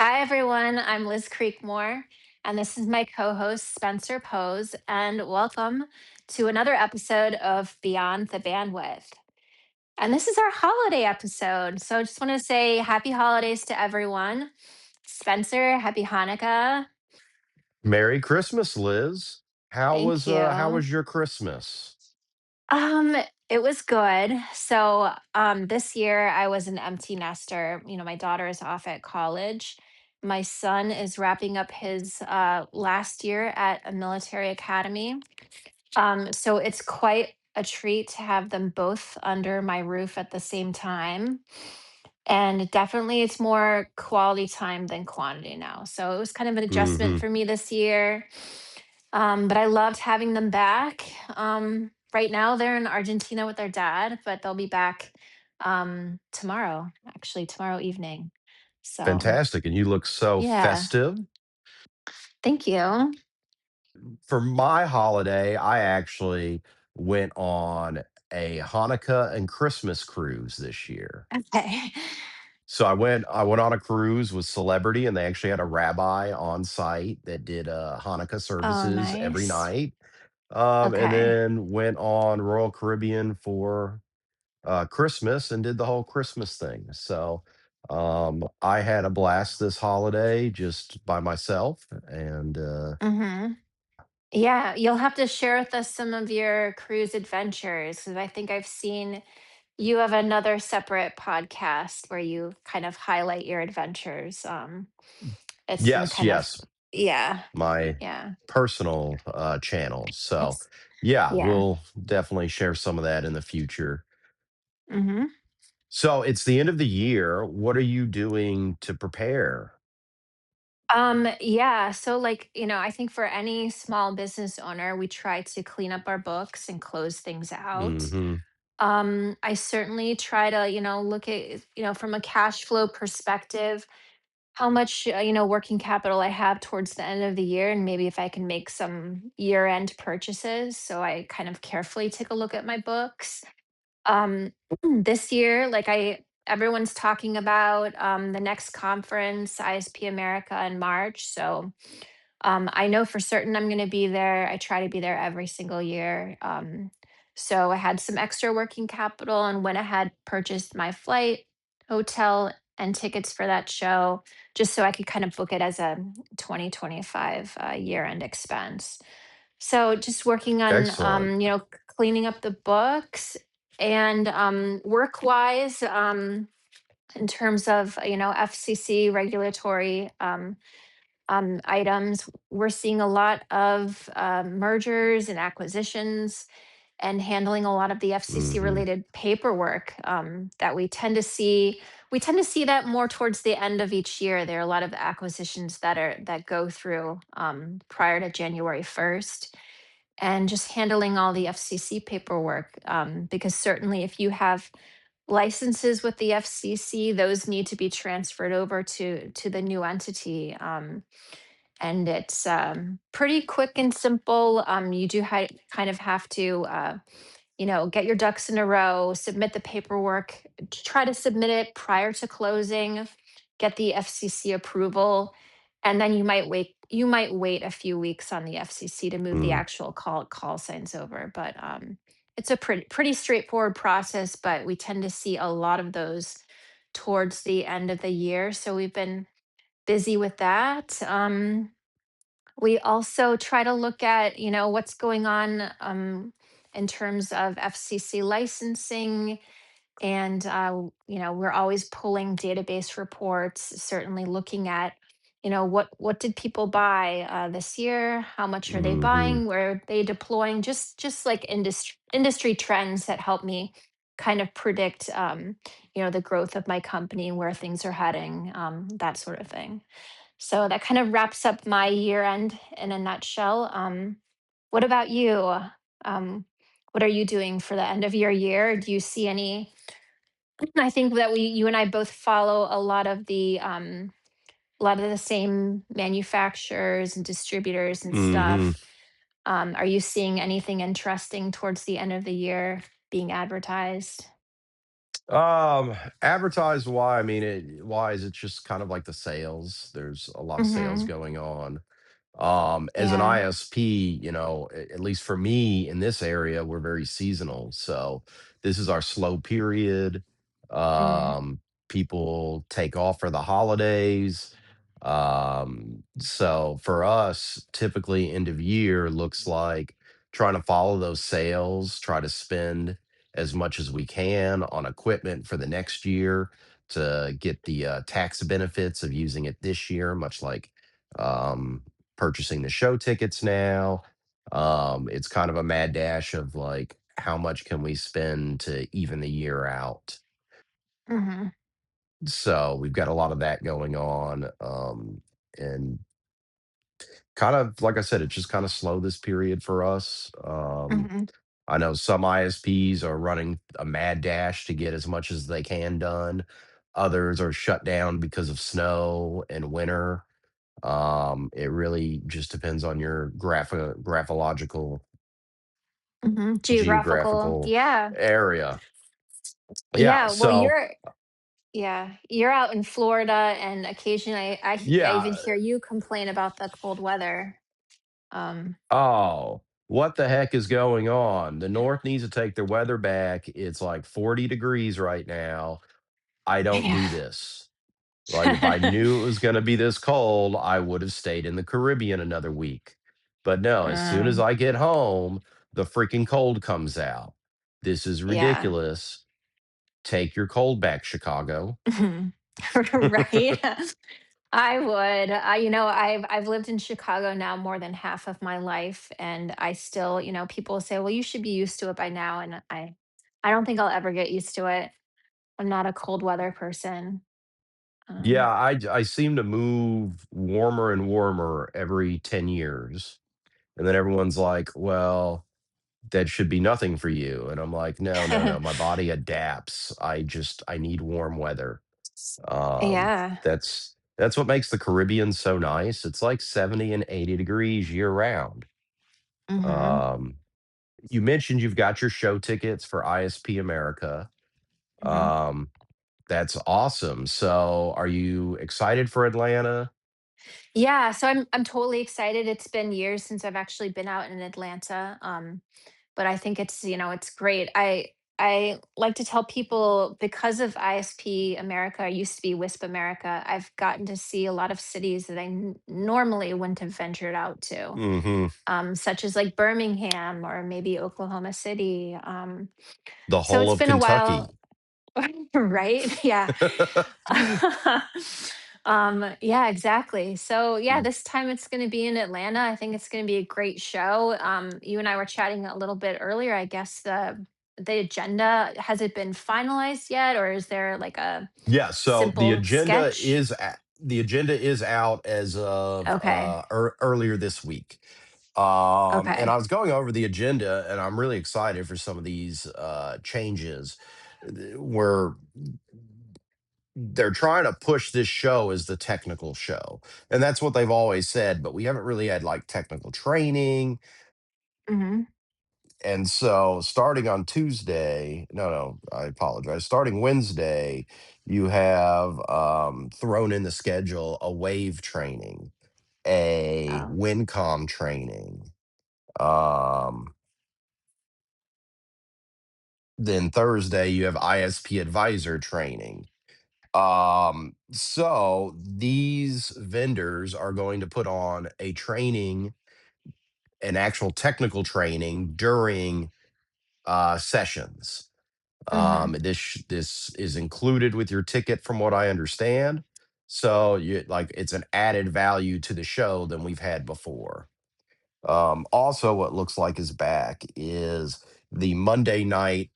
Hi, everyone. I'm Liz Creekmore, and this is my co host, Spencer Pous. And welcome to another episode of Beyond the Bandwidth. And this is our holiday episode. So I just want to say happy holidays to everyone. Spencer, happy Hanukkah. Merry Christmas, Liz. How Thank was you. your Christmas? Um, it was good. This year I was an empty nester. My daughter is off at college. My son is wrapping up his last year at a military academy. So it's quite a treat to have them both under my roof at the same time. And definitely it's more quality time than quantity now. So it was kind of an adjustment Mhm. for me this year. But I loved having them back. Right now they're in Argentina with their dad, but they'll be back tomorrow, actually tomorrow evening. So Fantastic, and you look so yeah, festive. thank you. For my holiday, I actually went on a Hanukkah and Christmas cruise this year. Okay. So I went on a cruise with Celebrity, and they actually had a rabbi on site that did, Hanukkah Oh, services every nice. night, and Okay. then went on Royal Caribbean for Christmas and did the whole Christmas thing. So I had a blast this holiday just by myself, and Mm-hmm. Yeah, you'll have to share with us some of your cruise adventures because I think I've seen you have another separate podcast where you kind of highlight your adventures. It's some yes, kind of, yes, yeah, my yeah, personal channel. So yes, yeah, yeah. we'll definitely share some of that in the future. Hmm. So it's the end of the year. What are you doing to prepare? Yeah. So I think for any small business owner, we try to clean up our books and close things out. Hmm. I certainly try to, look at, from a cash flow perspective, how much, working capital I have towards the end of the year, and maybe if I can make some year-end purchases. So I kind of carefully take a look at my books. This year, everyone's talking about the next conference, ISP America in March. So I know for certain I'm going to be there. I try to be there every single year. So I had some extra working capital and went ahead, purchased my flight, hotel, and tickets for that show, just so I could kind of book it as a 2025 year-end expense. So just working on, Excellent. cleaning up the books and work-wise, in terms of, FCC regulatory. Items. We're seeing a lot of mergers and acquisitions and handling a lot of the FCC Hmm. related paperwork that we tend to see. We tend to see that more towards the end of each year. There are a lot of acquisitions that go through prior to January 1st, and just handling all the FCC paperwork. Because certainly, if you have licenses with the FCC, those need to be transferred over to the new entity. And it's pretty quick and simple. You do kind of have to, get your ducks in a row, submit the paperwork, try to submit it prior to closing, get the FCC approval, and then you might wait a few weeks on the FCC to move the Mm. actual call signs over. But it's a pretty straightforward process. But we tend to see a lot of those towards the end of the year, so we've been busy with that. We also try to look at, what's going on in terms of FCC licensing, and we're always pulling database reports, certainly looking at, what did people buy this year? How much are they Hmm. buying? Where are they deploying? Just like industry trends that help me kind of predict, the growth of my company, where things are heading, that sort of thing. So that kind of wraps up my year end in a nutshell. What about you? Um, what are you doing for the end of your year? Do you see any? I think that you and I both follow a lot of the same manufacturers and distributors and Hmm. stuff. Are you seeing anything interesting towards the end of the year being advertised? Advertised why? I mean, why is it just kind of like the sales? There's a lot of sales Mhm. going on. As an Yeah. ISP, at least for me in this area, we're very seasonal. So this is our slow period. Mm. People take off for the holidays. So for us, typically end of year looks like trying to follow those sales, try to spend as much as we can on equipment for the next year to get the tax benefits of using it this year, much like um, purchasing the show tickets now. It's kind of a mad dash of like, how much can we spend to even the year out? Mhm. So we've got a lot of that going on. And kind of, like I said, it's just kind of slow this period for us. Mhm. I know some ISPs are running a mad dash to get as much as they can done. Others are shut down because of snow and winter. It really just depends on your graphological Mhm. Geographical. geographical Yeah. area. Yeah. Yeah. Well, So you're out in Florida, and occasionally I even yeah. hear you complain about the cold weather. Um, Oh, what the heck is going on? The North needs to take their weather back. It's like 40 degrees right now. I don't yeah. do this. Like, if I knew it was gonna be this cold, I would have stayed in the Caribbean another week. But no, as soon as um, I get home, the freaking cold comes out. This is yeah. ridiculous. Take your cold back, Chicago. Mhm. Right. I would. I've lived in Chicago now more than half of my life, and I still, people say, "Well, you should be used to it by now," and I don't think I'll ever get used to it. I'm not a cold weather person. Yeah, Um, I seem to move warmer and warmer every 10 years, and then everyone's like, "Well, that should be nothing for you," and I'm like, "No, no, no, my body adapts. I need warm weather." yeah. That's what makes the Caribbean so nice. It's like 70 and 80 degrees year round. Mhm. Um, you mentioned you've got your show tickets for ISP America. Mhm. Um, that's awesome. So, are you excited for Atlanta? Yeah, so I'm totally excited. It's been years since I've actually been out in Atlanta. But I think it's great. I like to tell people, because of ISP America, it used to be WISP America, I've gotten to see a lot of cities that I normally wouldn't have ventured out to, Hmm. such as like Birmingham or maybe Oklahoma City. The So whole it's of been a while. Kentucky. Right? Yeah. Yeah, exactly. So yeah, this time it's going to be in Atlanta. I think it's going to be a great show. You and I were chatting a little bit earlier. I guess the agenda, has it been finalized yet, or is there like a Yeah, so simple sketch? the agenda is out as of Okay. earlier this week. And I Okay. was going over the agenda, and I'm really excited for some of these changes. Where they're trying to push this show as the technical show, and that's what they've always said. But we haven't really had like technical training. Hmm. And so, starting on Tuesday, no, I apologize. Starting Wednesday, you have thrown in the schedule a WAV training, a Oh. WinCom training. Um, then Thursday, you have ISP advisor training. So these vendors are going to put on a training, an actual technical training during sessions. Hmm. This is included with your ticket, from what I understand. So it's an added value to the show than we've had before. Also, what looks like is back is the Monday night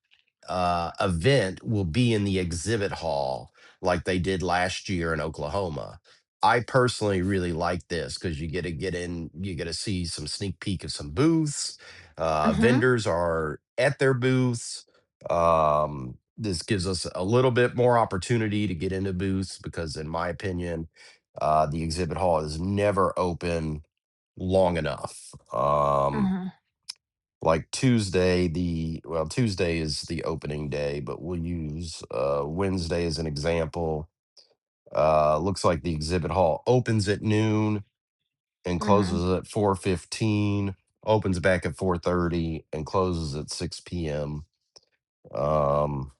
event will be in the exhibit hall like they did last year in Oklahoma. I personally really like this because you get to get in, you get to see some sneak peek of some booths. Hmm. Vendors are at their booths. This gives us a little bit more opportunity to get into booths because, in my opinion, the exhibit hall is never open long enough. Hmm. like Tuesday is the opening day, but we'll use Wednesday as an example. Looks like the exhibit hall opens at noon and Mhm. closes at 4:15, opens back at 4:30 and closes at 6 p.m. Um,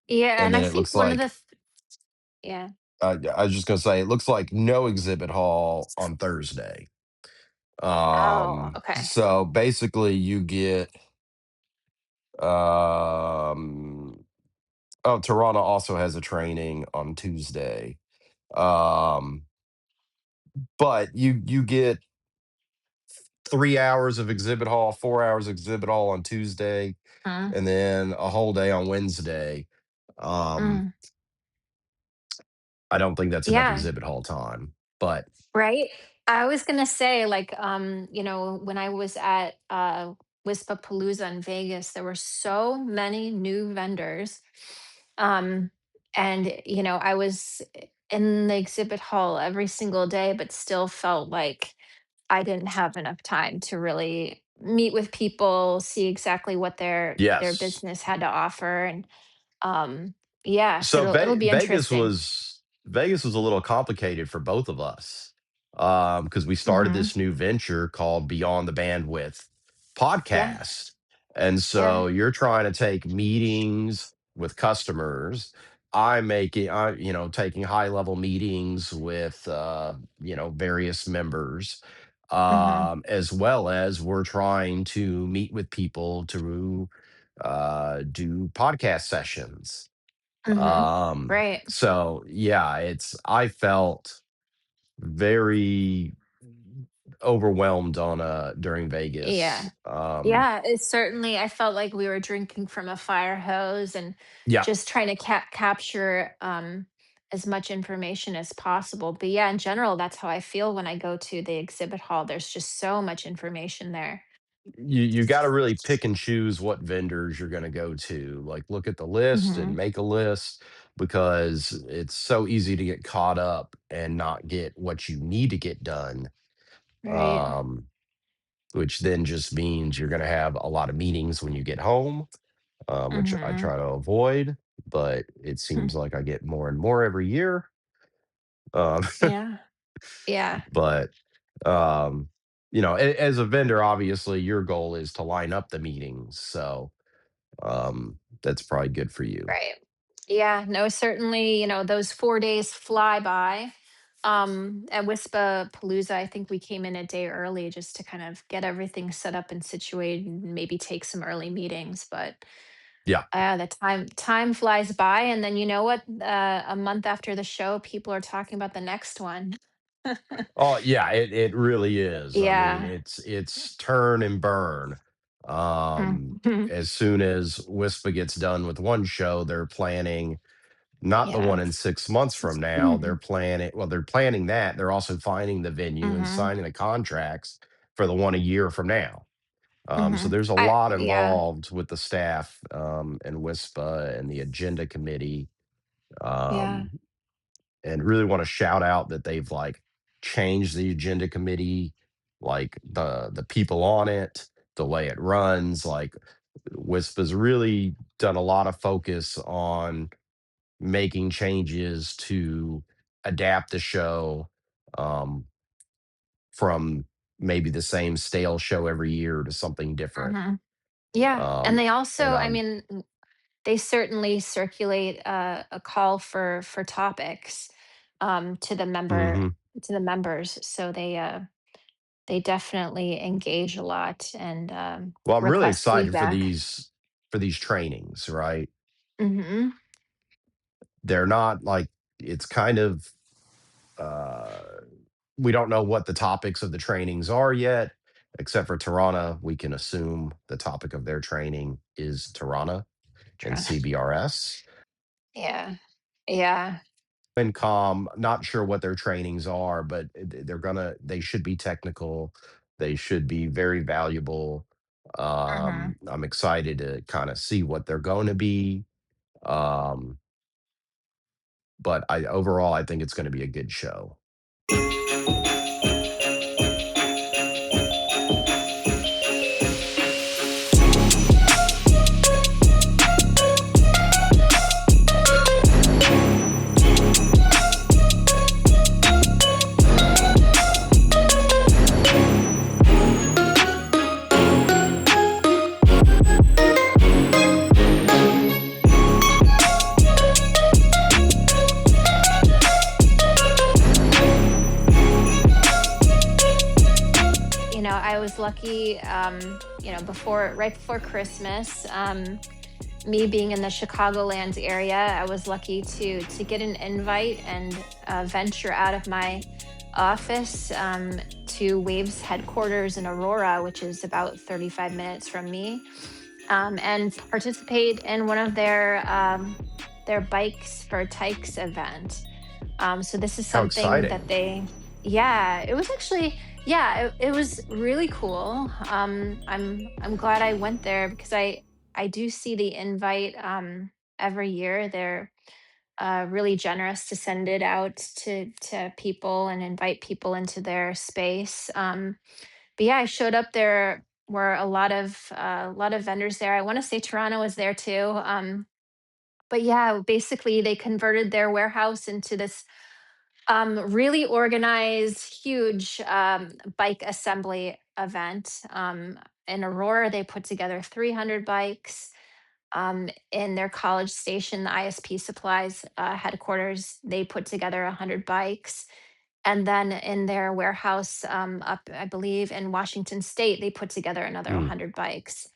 Yeah, and and I then it think looks one of the like th yeah. I was just gonna say it looks like no exhibit hall on Thursday. Oh, okay. So basically you get um oh, Toronto also has a training on Tuesday. Um, but you get 3 hours of exhibit hall, 4 hours exhibit hall on Tuesday, Mm, and then a whole day on Wednesday. Um, mm. I don't think that's enough Yeah. exhibit hall time, but Right? I was gonna say, like, when I was at Wispapalooza in Vegas, there were so many new vendors. Um, and I was in the exhibit hall every single day, but still felt like I didn't have enough time to really meet with people, see exactly what their yes. business had to offer. And yeah, so So it'll be interesting. Vegas was a little complicated for both of us, because we started Hmm. this new venture called Beyond the Bandwidth Yeah, podcast, and yeah. so you're trying to take meetings with customers. Taking high level meetings with various members, Hmm. as well as we're trying to meet with people to do podcast sessions. Hmm. Right. So yeah, I felt very overwhelmed on during Yeah. Vegas. Yeah, it's certainly I felt like we were drinking from a fire hose and Yeah, just trying to capture as much information as possible. But yeah, in general, that's how I feel when I go to the exhibit hall. There's just so much information there. you got to really pick and choose what vendors you're going to go to. Like look at the list and Hmm. make a list because it's so easy to get caught up and not get what you need to get done. Right. Um, which then just means you're going to have a lot of meetings when you get home, which I Hmm. try to avoid, but it seems like I get more and more every year. Um, Yeah. Yeah. but um, as a vendor, obviously your goal is to line up the meetings, so that's probably good for you. Right. Yeah, no, certainly, those 4 days fly by. At Wispa Palooza, I think we came in a day early just to kind of get everything set up and situated and maybe take some early meetings. But Yeah. the time flies by, and then you know what? A month after the show, people are talking about the next one. Oh yeah, it really is. I mean, Yeah. it's turn and burn. Mhm. As soon as WISPA gets done with one show, they're planning not the one Yeah. in 6 months from now. They're planning that. They're also finding the venue and Hmm. signing the contracts for the one a year from now. So Hmm. there's a lot Yeah. involved with the staff, and WISPA and the agenda committee. Yeah. Um, and really want to shout out that they've like changed the agenda committee, like the people on it, the way it runs. Like WISPA's really done a lot of focus on making changes to adapt the show, um, from maybe the same stale show every year to something different. Hmm. Yeah. And Um, they and also, I mean, they certainly circulate a call for topics to the mhm. members, so they definitely engage a lot and Well, I'm really request excited feedback. for these trainings, right? Hmm. They're not like it's kind of uh we don't know what the topics of the trainings are yet, except for Tirana. We can assume the topic of their training is Tirana and CBRS. Yeah. Yeah. Incom, not sure what their trainings are, but they should be technical. They should be very valuable. Hmm. I'm excited to kind of see what they're going to be. Um, but I think it's going to be a good show. I was lucky, right before Christmas. Me being in the Chicagoland area, I was lucky to get an invite and venture out of my office to Wave's headquarters in Aurora, which is about 35 minutes from me, and participate in one of their bikes for Tikes event. So this is How something that exciting. yeah, it was actually, yeah, it was really cool. I'm glad I went there because I do see the invite every year. They're really generous to send it out to people and invite people into their space. But yeah, I showed up. There were a lot of vendors there. I want to say Toronto was there too. But yeah, basically they converted their warehouse into this really organized, huge bike assembly event. In Aurora, they put together 300 bikes. In their College Station, the ISP Supplies headquarters, they put together 100 bikes. And then in their warehouse up, I believe, in Washington State, they put together another Mm, 100 bikes.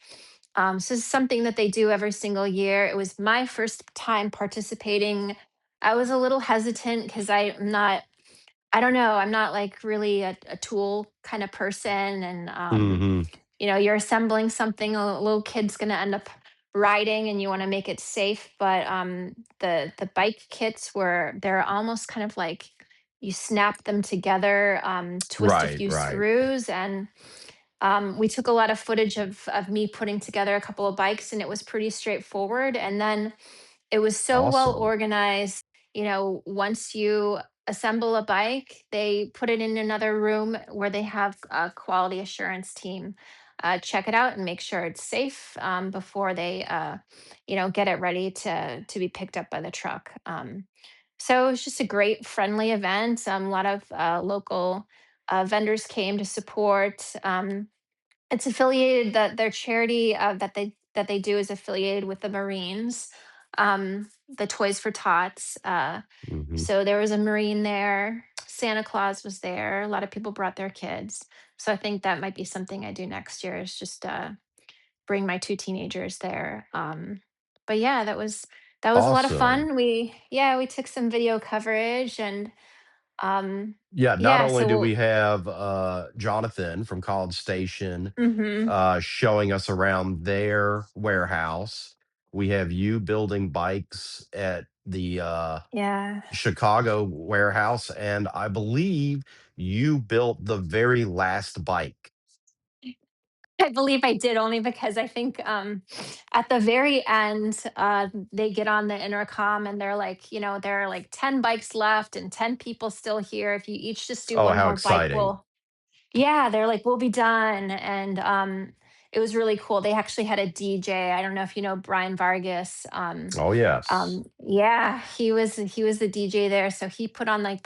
So it's something that they do every single year. It was my first time participating. I was a little hesitant because I'm not, I don't know, I'm not like really a tool kind of person. And mhm. you're assembling something a little kid's going to end up riding, and you want to make it safe. But the bike kits were, they're almost kind of like you snap them together, twist a Right, few right. screws, and we took a lot of footage of me putting together a couple of bikes, and it was pretty straightforward. And then it was so well Awesome. organized. Once you assemble a bike, they put it in another room where they have a quality assurance team check it out and make sure it's safe before they, get it ready to be picked up by the truck. So it was just a great, friendly event. A lot of local vendors came to support. It's affiliated, that their charity that they do is affiliated with the Marines, the Toys for Tots. Mhm. So there was a Marine there. Santa Claus was there. A lot of people brought their kids. So I think that might be something I do next year, is just bring my two teenagers there. But yeah, that was a lot of Awesome. fun. We took some video coverage, and Yeah, not yeah. only So do we'll. we have Jonathan from College Station Mhm. showing us around their warehouse, we have you building bikes at the Yeah. Chicago warehouse, and I believe you built the very last bike. I believe I did, only because I think at the very end, they get on the intercom and they're like, there are like 10 bikes left and 10 people still here. If you each just do Oh, one how more bike, exciting. yeah, they're like, we'll be done. And it was really cool. They actually had a DJ. I don't know if you know Brian Vargas. Oh, yes. Yeah, he was the DJ there. So he put on like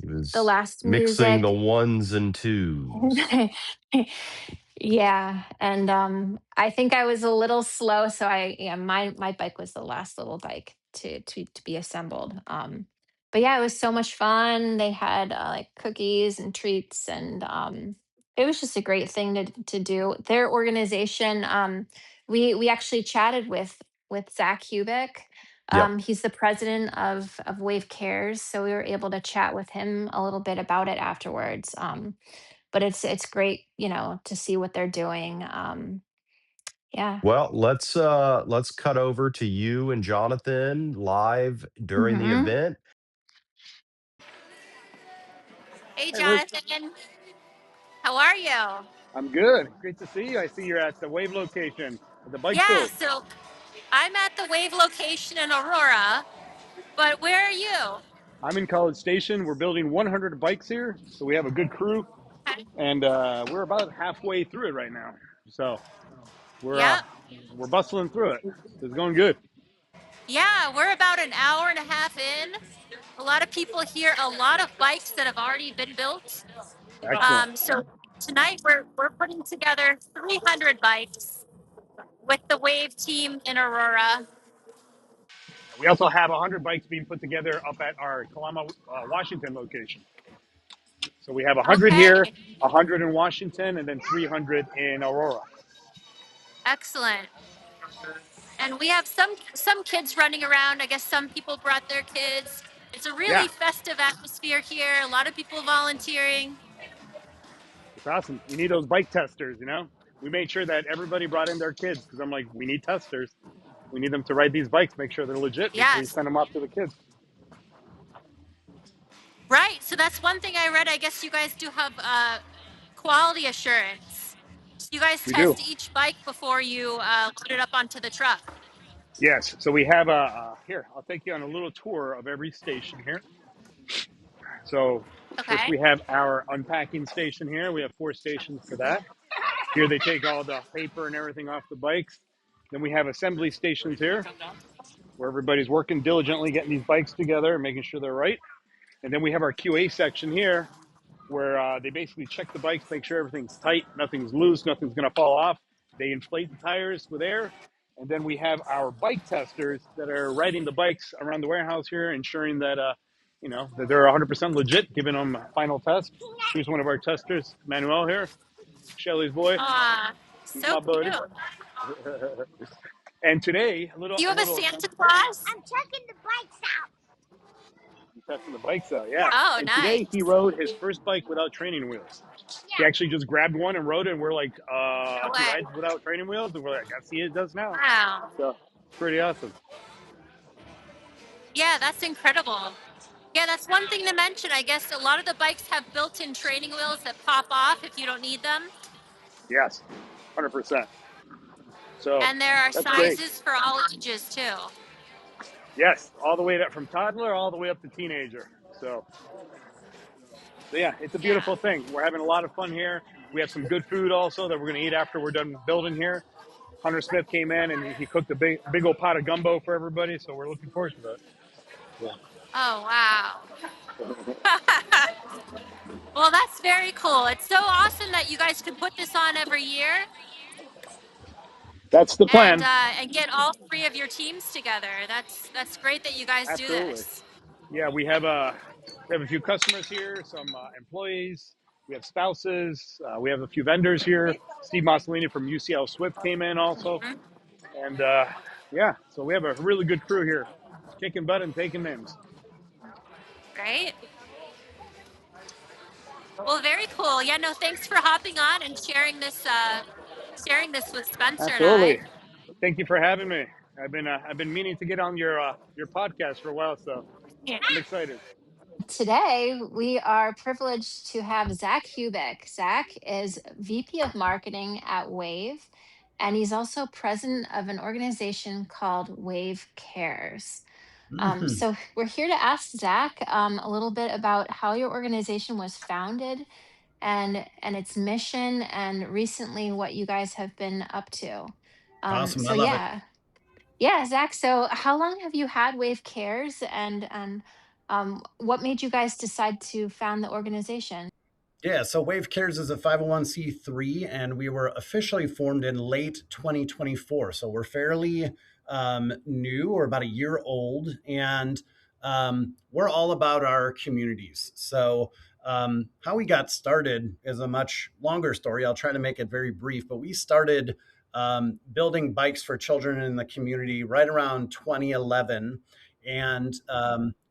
He the was last mixing the music. ones and twos. Yeah, and I think I was a little slow, so my bike was the last little bike to be assembled. But yeah, it was so much fun. They had like cookies and treats, and it was just a great thing to do. Their organization, we actually chatted with Zach Hubick. Yep. He's the president of Wave Cares, so we were able to chat with him a little bit about it afterwards. But it's great, to see what they're doing. Yeah. Well, let's cut over to you and Jonathan live during the Hmm. event. Hey, Hey, Luke. Jonathan. How are you? I'm good. Great to see you. I see you're at the Wave location at the bike Yeah, build. so I'm at the Wave location in Aurora, but where are you? I'm in College Station. We're building 100 bikes here, so we have a good crew, Okay. and we're about halfway through it right now. So we're uh, Yep. we're bustling through it. It's going good. Yeah, we're about an hour and a half in. A lot of people here, a lot of bikes that have already been built. Excellent. So tonight we're putting together 300 bikes with the Wave team in Aurora. We also have 100 bikes being put together up at our Kalama, Washington location. So we have 100 here, Okay. 100 in Washington, and then 300 in Aurora. Excellent. And we have some kids running around. I guess some people brought their kids. It's a Yeah, really festive atmosphere here. A lot of people volunteering. it's awesome. We need those bike testers, you know? We made sure that everybody brought in their kids because I'm like, we need testers. We need them to ride these bikes, make sure they're legit before you Yes. send them off to the kids. Right. So that's one thing I read. I guess you guys do have quality assurance. So you guys We do. test each bike before you load it up onto the truck. Yes. So we have here, I'll take you on a little tour of every station here. So first Okay. we have our unpacking station here. We have 4 stations for that. Here they take all the paper and everything off the bikes. Then we have assembly stations here where everybody's working diligently getting these bikes together and making sure they're right. And then we have our QA section here where they basically check the bikes, make sure everything's tight, nothing's loose, nothing's going to fall off. They inflate the tires with air. And then we have our bike testers that are riding the bikes around the warehouse here, ensuring that, that they're 100% legit, giving them a final test. Here's one of our testers, Manuel here, Shelly's boy. Ah, He's so my buddy. cute. And today, Do you a have a little Santa Claus? testing the bikes out, yeah. Oh, And nice. today he rode his first bike without training wheels. He actually just grabbed one and rode it. And we're like, No he way. rides without training wheels? And we're like, I see it does now. Wow. So it's pretty awesome. Yeah, that's incredible. Yeah, that's one thing to mention. I guess a lot of the bikes have built-in training wheels that pop off if you don't need them. Yes, 100%. So And there are that's great. sizes for all ages too. Yes, all the way up from toddler all the way up to teenager. So yeah, it's a Yeah. beautiful thing. We're having a lot of fun here. We have some good food also that we're going to eat after we're done building here. Hunter Smith came in and he cooked a big old pot of gumbo for everybody. So we're looking forward to that. Oh, wow. Well, that's very cool. It's so awesome that you guys can put this on every year That's the plan. and get all three of your teams together. That's great that you guys do Absolutely. this. Yeah, we have a few customers here, some employees. We have spouses. We have a few vendors here. Steve Mussolini from UCL Swift came in also, Mhm. and yeah, so we have a really good crew here, kicking butt and taking names. Right? Well, very cool. Yeah, no, thanks for hopping on and sharing this with Spencer and I. Absolutely. Thank you for having me. I've been meaning to get on your podcast for a while, so Yeah. I'm excited. Today, we are privileged to have Zach Hubick. Zach is VP of Marketing at Wave, and he's also president of an organization called Wave Cares. Mhm. So, we're here to ask Zach a little bit about how your organization was founded and its mission, and recently what you guys have been up to. Awesome. I So, love it. yeah, yeah, Zach. So, how long have you had Wave Cares, and what made you guys decide to found the organization? Yeah, so Wave Cares is a 501(c)(3), and we were officially formed in late 2024. So we're fairly new. We're about a year old, and we're all about our communities. So how we got started is a much longer story. I'll try to make it very brief, but we started building bikes for children in the community right around 2011. And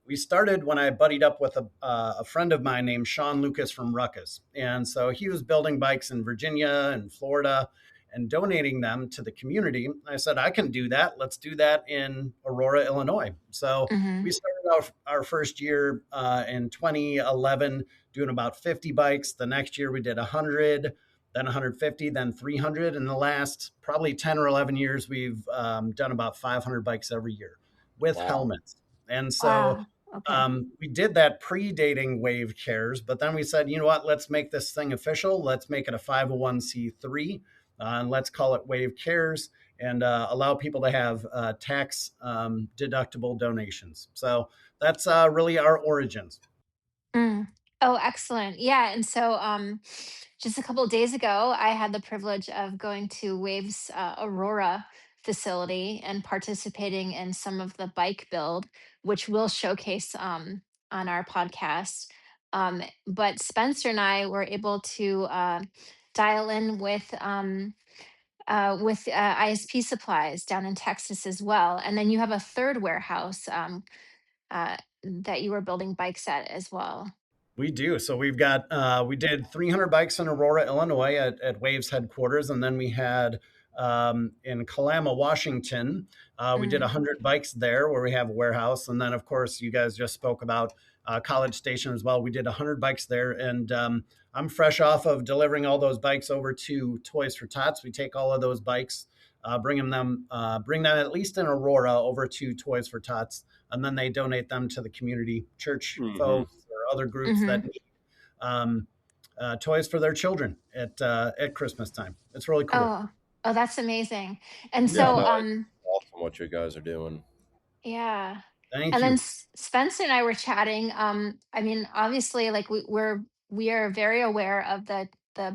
we started when I buddied up with a friend of mine named Sean Lucas from Ruckus. And so he was building bikes in Virginia and Florida and donating them to the community. I said, I can do that. Let's do that in Aurora, Illinois. So Hmm. we started our first year in 2011 doing about 50 bikes. The next year we did 100, then 150, then 300. In the last probably 10 or 11 years, we've done about 500 bikes every year with Wow. helmets. And so Wow. Okay. we did that predating Wave Cares, but then we said, you know what, let's make this thing official. Let's make it a 501(c)(3), and let's call it Wave Cares and allow people to have tax deductible donations. So that's really our origins. Mm. Oh, excellent. Yeah. And so, just a couple of days ago, I had the privilege of going to Wave's Aurora facility and participating in some of the bike build, which we'll showcase on our podcast. But Spencer and I were able to dial in with ISP supplies down in Texas as well. And then you have a third warehouse that you were building bikes at as well. We do. So we've got we did 300 bikes in Aurora, Illinois, at Waves headquarters, and then we had in Kalama, Washington, we did Mhm. 100 bikes there, where we have a warehouse, and then of course you guys just spoke about College Station as well. We did 100 bikes there, and I'm fresh off of delivering all those bikes over to Toys for Tots. We take all of those bikes. Bring them at least in Aurora over to Toys for Tots, and then they donate them to the community, church Hmm. folks, other groups that Mhm. need um, toys for their children at Christmas time. It's really cool. Oh, oh, that's amazing. And Yeah, so, no, it's awesome what you guys are doing. yeah. Thank And then you. Spencer and I were chatting. I mean, obviously, like we are very aware of the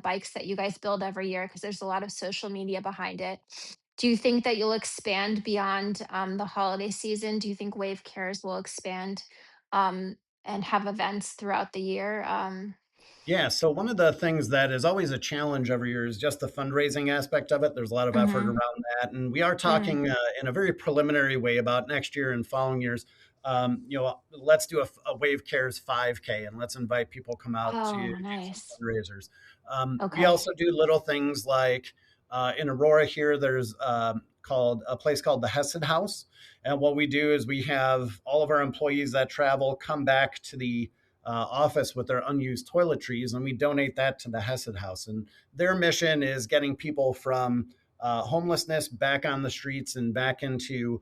bikes that you guys build every year because there's a lot of social media behind it. Do you think that you'll expand beyond the holiday season? Do you think Wave Cares will expand um, and have events throughout the year? Yeah, so one of the things that is always a challenge every year is just the fundraising aspect of it. There's a lot of effort Mm-hmm. around that, and we are Mm. talking in a very preliminary way about next year and following years. Let's do a Wave Cares 5K, and let's invite people come out to Oh, do some nice. fundraisers. We Okay. also do little things like in Aurora here. There's called a place called the Hesed House, and what we do is we have all of our employees that travel come back to the office with their unused toiletries, and we donate that to the Hesed House. And their mission is getting people from homelessness back on the streets and back into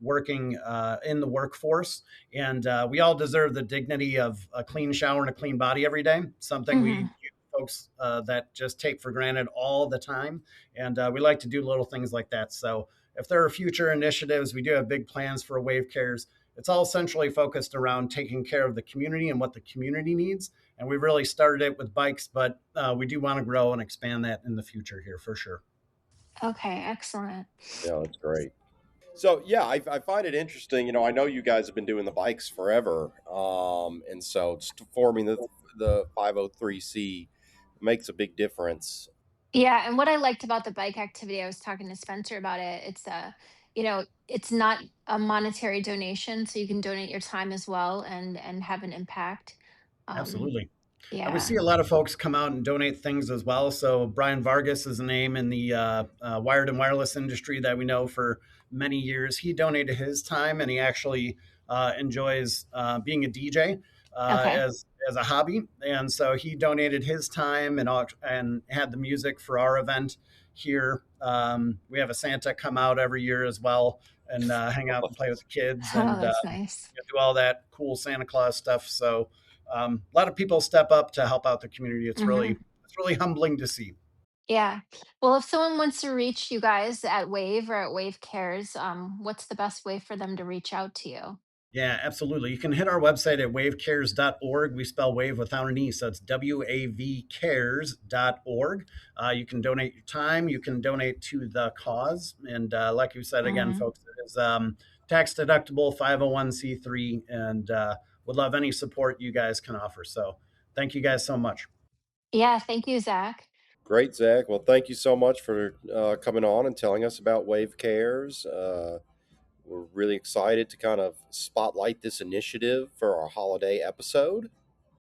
working in the workforce. And we all deserve the dignity of a clean shower and a clean body every day, something Hmm. we folks that just take for granted all the time. And we like to do little things like that. So if there are future initiatives, we do have big plans for Wave Cares. It's all centrally focused around taking care of the community and what the community needs. And we really started it with bikes, but we do want to grow and expand that in the future here for sure. Okay, excellent. Yeah, that's great. So yeah, I find it interesting. I know you guys have been doing the bikes forever, and so just forming the 503c makes a big difference. Yeah, and what I liked about the bike activity, I was talking to Spencer about it. It's not a monetary donation, so you can donate your time as well and have an impact. Um, Absolutely. And we yeah. see a lot of folks come out and donate things as well. So Brian Vargas is a name in the wired and wireless industry that we know for many years. He donated his time, and he actually enjoys being a DJ Okay. as a hobby. And so he donated his time and had the music for our event here. We have a Santa come out every year as well and hang out and play with the kids Oh, and that's nice. do all that cool Santa Claus stuff. So a lot of people step up to help out the community. Hmm. It's really humbling to see. Yeah. Well, if someone wants to reach you guys at Wave or at Wave Cares, what's the best way for them to reach out to you? Yeah, absolutely. You can hit our website at wavecares.org. We spell wave without an E, so it's wavcares.org. You can donate your time. You can donate to the cause. And like you said again, Hmm. folks, it is tax deductible 501c3 and would love any support you guys can offer. So thank you guys so much. Yeah. Thank you, Zach. Great, Zach. Well, thank you so much for coming on and telling us about Wave Cares. We're really excited to kind of spotlight this initiative for our holiday episode.